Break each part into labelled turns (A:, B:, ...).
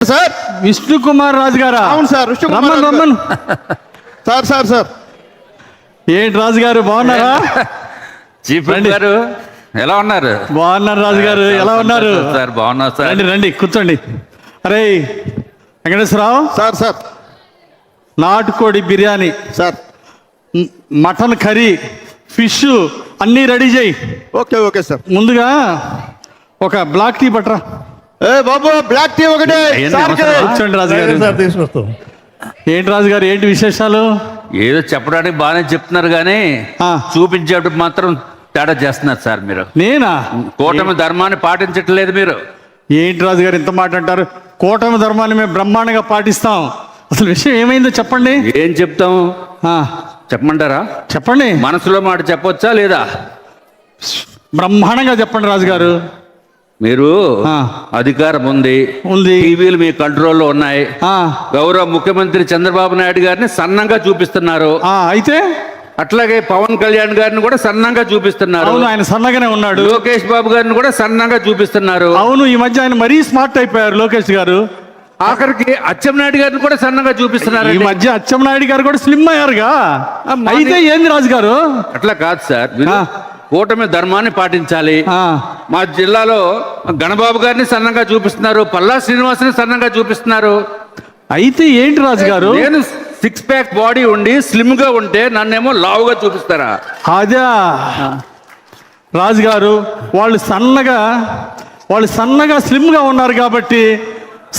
A: Sir
B: Vishnu Kumar Raju గారా?
A: అవును sir, Vishnu Kumar
B: రమ్మను
A: రాజు గారు.
B: రమ్మను.
A: సార్ సార్ సార్
B: ఏంటి రాజు గారు బాగున్నారా?
C: చీఫ్
B: రండి.
C: గారు ఎలా ఉన్నారు?
B: బాగున్నారు రాజు గారు, ఎలా ఉన్నారు?
C: సార్ బాగున్నా సార్.
B: రండి రండి కూర్చోండి. అరే వెంకటేశ్వరరావు,
A: సార్ సార్
B: నాటుకోడి biryani,
A: sir
B: mutton curry, fish అన్నీ రెడీ చేయి.
A: Okay okay sir.
B: ముందుగా ఒక బ్లాక్ టీ పట్రా.
A: ఏ బాబు, బ్లాక్ టీ ఒకటే
C: అయ్యింది,
A: సార్కి.
C: అవసరమా?
B: కూర్చోండి రాజు గారు.
D: సార్ తీసుకొస్తాం.
B: ఏంటి రాజు గారు, ఏంటి విశేషాలు?
C: ఏదో చెప్పడానికి బాగానే చెప్తున్నారు కానీ
B: ఆ.
C: చూపించేటప్పుడు మాత్రం తేడా చేస్తున్నారు సార్ మీరు.
B: నేనా?
C: కూటమి ధర్మాన్ని పాటించట్లేదు మీరు.
B: ఏంటి రాజు గారు ఇంత మాట అంటారు? కూటమి ధర్మాన్ని మేము బ్రహ్మాండంగా పాటిస్తాం. అసలు విషయం ఏమైందో చెప్పండి.
C: ఏం చెప్తాం
B: ఆ,
C: చెప్పమంటారా?
B: చెప్పండి,
C: మనసులో మాట చెప్పొచ్చా లేదా?
B: బ్రహ్మాండంగా చెప్పండి రాజు గారు.
C: మీరు
B: ఆ.
C: అధికారం ఉంది,
B: ఉంది.
C: టీవీలు మీ కంట్రోల్లో ఉన్నాయి.
B: ఆ,
C: గౌరవ ముఖ్యమంత్రి చంద్రబాబు నాయుడు గారిని సన్నంగా చూపిస్తున్నారు.
B: అయితే
C: అట్లాగే పవన్ కళ్యాణ్ గారిని కూడా సన్నంగా చూపిస్తున్నారు.
B: అవును, ఆయన సన్నగానే ఉన్నాడు.
C: లోకేష్ బాబు గారిని కూడా సన్నంగా చూపిస్తున్నారు.
B: అవును, ఈ మధ్య ఆయన మరీ స్మార్ట్ అయిపోయారు లోకేష్ గారు.
C: ఆఖరికి అచ్చెన్నాయుడు గారిని కూడా సన్నగా చూపిస్తున్నారు.
B: ఈ మధ్య అచ్చెన్నాయుడు గారు కూడా స్లిమ్ అయ్యారుగా.
C: మార్నింగ్-
B: అయితే ఏంది రాజు గారు?
C: అట్లా కాదు సార్, మీరు
B: ఆ.
C: కూటమి ధర్మాన్ని పాటించాలి.
B: ఆ,
C: మా జిల్లాలో గణబాబు గారిని సన్నంగా చూపిస్తున్నారు, పల్లా శ్రీనివాసుని సన్నంగా చూపిస్తున్నారు.
B: అయితే ఏంటి రాజు గారు?
C: నేను 6 ప్యాక్ బాడీ ఉండి స్లిమ్ గా ఉంటే నన్నేమో లావుగా చూపిస్తారా?
B: అదే రాజు గారు, వాళ్ళు సన్నగా స్లిమ్గా ఉన్నారు కాబట్టి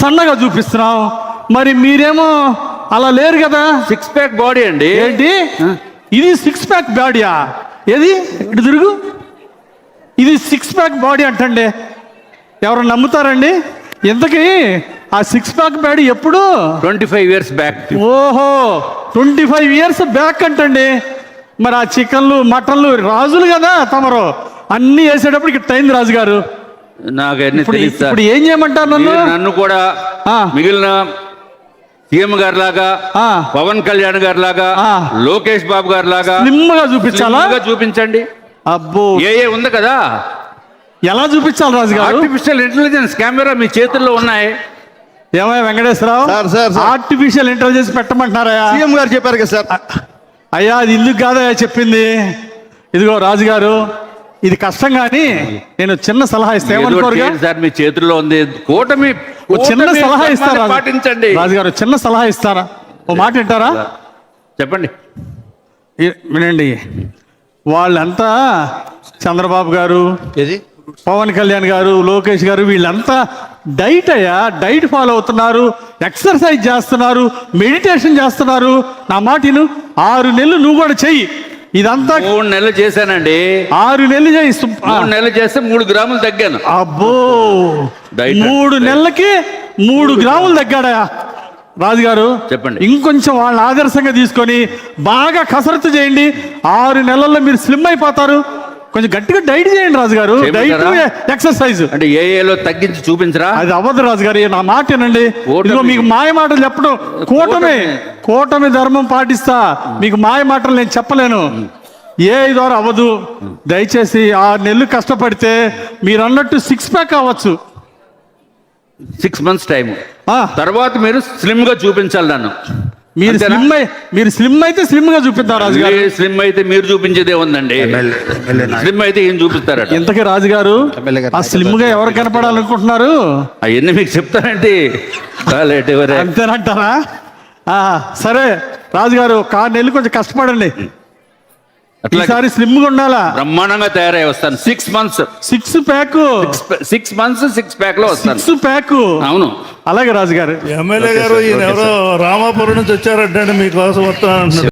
B: సన్నగా చూపిస్తున్నాం. మరి మీరేమో అలా లేరు కదా.
C: 6 ప్యాక్ బాడీ అండి.
B: ఏంటి ఇది 6 ప్యాక్ బాడీయా? ఏది ఇటు తిరుగు. ఇది 6 ప్యాక్ బాడీ అంటండి. ఎవరు నమ్ముతారండి? ఇంతకీ ఆ 6 ప్యాక్ బాడీ ఎప్పుడు?
C: 25 ఇయర్స్ బ్యాక్.
B: ఓహో, 25 ఇయర్స్ బ్యాక్ అంటండి. మరి ఆ చికెన్లు మటన్లు రాజులు కదా తమరు, అన్నీ వేసేటప్పుడు ఇక్కడ టైం రాజు గారు.
C: నాకు అన్ని
B: ఇప్పుడు
C: తెలియదు సార్.
B: ఇప్పుడు ఏం చేయమంటారు నన్ను?
C: మీరు నన్ను కూడా
B: ఆ.
C: మిగిలిన సీఎం గారి లాగా,
B: ఆ.
C: పవన్ కళ్యాణ్ గారి లాగా,
B: ఆ.
C: లోకేష్ బాబు గారి లాగా
B: స్లిమ్గా చూపించాలా?
C: slim గా చూపించండి.
B: అబ్బో,
C: ఏ ఉంది కదా,
B: ఎలా చూపించాలి రాజు గారు?
C: ఆర్టిఫిషియల్ ఇంటెలిజెన్స్ కెమెరా మీ చేతుల్లో ఉన్నాయి.
B: ఏమయ్య Venkateswara Rao,
A: sir, sir, sir.
B: Artificial intelligence పెట్టమంటున్నారా?
A: సీఎం గారు చెప్పారు కదా సార్.
B: అయ్యా అది ఇందుకు కాదయ్యా చెప్పింది. ఇదిగో రాజు గారు, ఇది కష్టం కానీ నేను చిన్న సలహా ఇస్తే
C: ఏదో
B: ఏమనుకోరుగా?
C: చేయండి సార్, మీ చేతుల్లో ఉంది. కూటమి
B: ఓ చిన్న
C: కూటమి
B: సలహా
C: ధర్మాన్ని
B: ఇస్తారా
C: పాటించండి.
B: రాజుగారు? చిన్న సలహా ఇస్తారా? ఓ మాట వింటారా?
C: చెప్పండి.
B: వినండి, వాళ్ళంతా చంద్రబాబు గారు, పవన్ కళ్యాణ్ గారు, లోకేష్ గారు, వీళ్ళంతా డైట్ ఫాలో అవుతున్నారు, ఎక్సర్సైజ్ చేస్తున్నారు, మెడిటేషన్ చేస్తున్నారు. నా మాటను 6 నెలలు నువ్వు కూడా చెయ్యి. ఇదంతా
C: 3 నెలలు చేశానండి.
B: 6 నెలలు చేయి.
C: 3 నెలలు చేస్తే 3 గ్రాములు తగ్గాను.
B: అబ్బో,
C: డైట్
B: 3 నెలలకి 3 గ్రాములు తగ్గాడా రాజుగారు?
C: చెప్పండి.
B: ఇంకొంచెం వాళ్ళని ఆదర్శంగా తీసుకొని బాగా కసరత్తు చేయండి. 6 నెలల్లో మీరు స్లిమ్ అయిపోతారు. కొంచెం గట్టిగా డైట్ చేయండి రాజుగారు. డైట్
C: చేయమంటారా?
B: ఎక్సర్సైజ్
C: అంటే ఏలో తగ్గించి చూపించరా?
B: అది అవ్వదు రాజుగారు. నా మాట వినండి.
C: కూటమి-
B: ఇదిగో మీకు మాయ మాటలు చెప్పడం, కూటమి ధర్మం పాటిస్తా. మీకు మాయ మాటలు నేను చెప్పలేను. ఏ ద్వారా అవ్వదు. దయచేసి 6 నెలలు కష్టపడితే మీరు అన్నట్టు 6 ప్యాక్ అవ్వచ్చు.
C: 6 మంత్స్ టైం
B: ఆ,
C: తర్వాత మీరు స్లిమ్ గా చూపించాలి నన్ను.
B: మీరు
C: అంతేనా?
B: స్లిమ్ అయితే స్లిమ్ గా చూపిద్దాం రాజుగారు.
C: స్లిమ్ అయితే మీరు చూపించేదే ఉందండి. స్లిమ్ అయితే ఏం చూపిస్తారట?
B: ఇంతకీ రాజుగారు ఆ స్లిమ్ గా ఎవరు కనపడాలనుకుంటున్నారు?
C: అవన్నీ మీకు చెప్తానండి.
B: అంతేనంటారా? ఆ, సరే రాజుగారు, 6 నెలలు కొంచెం కష్టపడండి.
C: అట్లా
B: ఈసారి స్లిమ్ గా ఉండాలా?
C: బ్రహ్మాండంగా తయారై వస్తాను. 6 మంత్స్
B: 6 ప్యాక్
C: 6 మంత్స్ 6 ప్యాక్ లో వస్తాను.
B: 6 ప్యాక్.
C: అవును.
B: అలాగే రాజుగారు.
D: ఎమ్మెల్యే గారు ఈయన ఎవరో రామాపురం నుంచి వచ్చారంటే మీకోసం వస్తాను.